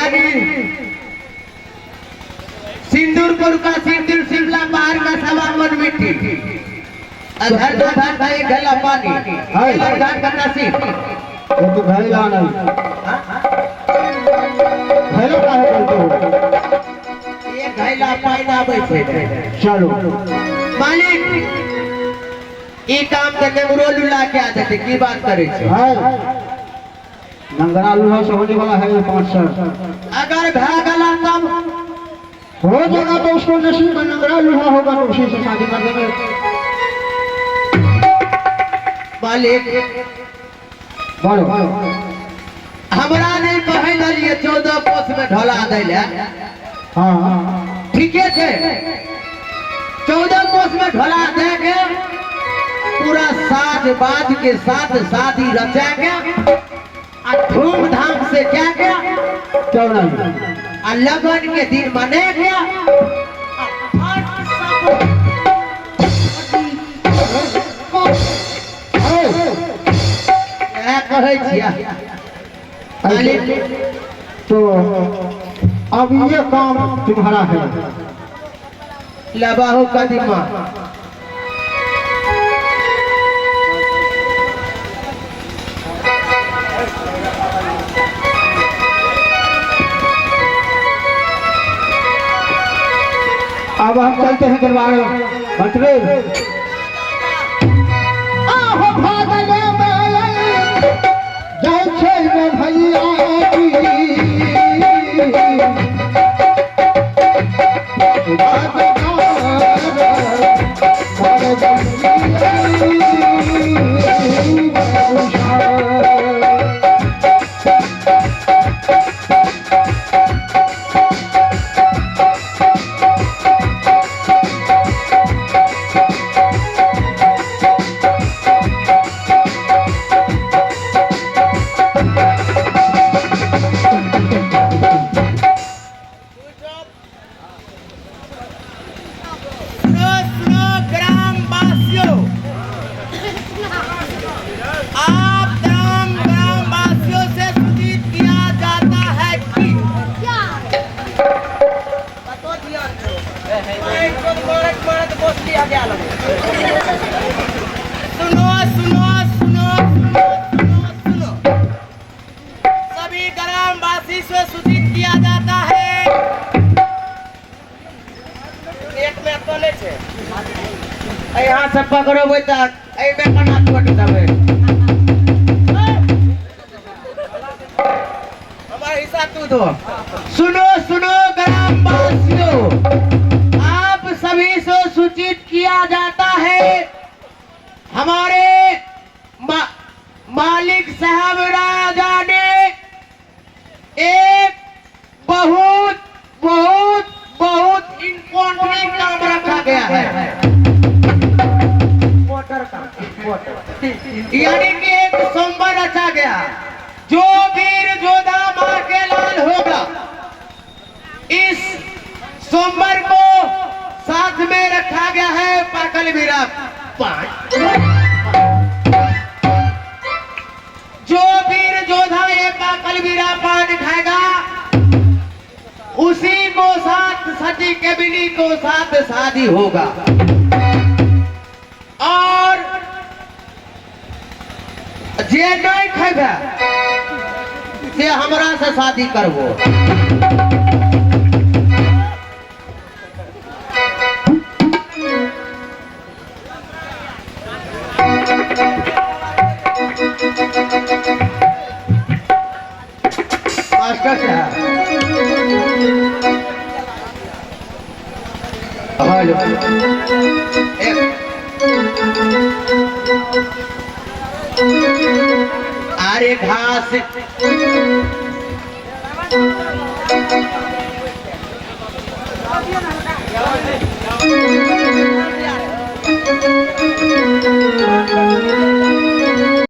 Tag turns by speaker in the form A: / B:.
A: यानी सिंदूरपुर का सिंदूर शिमला पहाड़ का सवा मन मिट्टी अधर दो धान का एक गला पानी धान का नसीब
B: ये तो घैला नहीं घैला का है बोलते हो
A: ये घैला पाइना बैठे
B: चलो
A: मालिक ये काम करके मुरोलू ला के आते थे की बात करे छे
B: है नंगरा लूहा से होने वाला है 5 साल
A: अगर भा गला तब
B: हो जाएगा तो उसको नसीब में नंगरा लूहा होगा तो उसी से शादी कर देंगे
A: मालिक
B: बोलो
A: हमरा नहीं कहे लिए 14 कोस में ढला दैले
B: हाँ
A: ठीक है 14 कोस में ढला देंगे पूरा साज बाज के साथ शादी रचेंगे और धूमधाम से क्या
B: क्यों नहीं
A: लगन के दिन मनेंगे
B: तो अब ये काम तुम्हारा है
A: लबाहो कदीमा
B: अब हम चलते हैं दरबार भटरे आहो भागले जय छे में भैया सुनो सुनो सुनो सुनो सभी ग्रामवासी से सूचित किया जाता है एक में तोले छे यहाँ से पकड़ो तक में कना छोड़ देवे हमारा हिस्सा तू दो सुनो सुनो ग्रामवासियों आप सभी से सूचित किया जाता है हमारे मालिक साहब राजा ने एक बहुत बहुत बहुत इम्पोर्टेंट काम रखा गया है यानी कि एक सोमवार रचा गया जो वीर जोधा मां के लाल होगा इस सोमवार को साथ में रखा गया है पाकल वीरा 5 जो वीर जोधा ये पाकल वीरा पान खाएगा उसी को साथ सती के बिनी को साथ शादी होगा और जे नहीं खाएगा से हमरा से शादी करबो मास्टर साहब हेलो अरे घास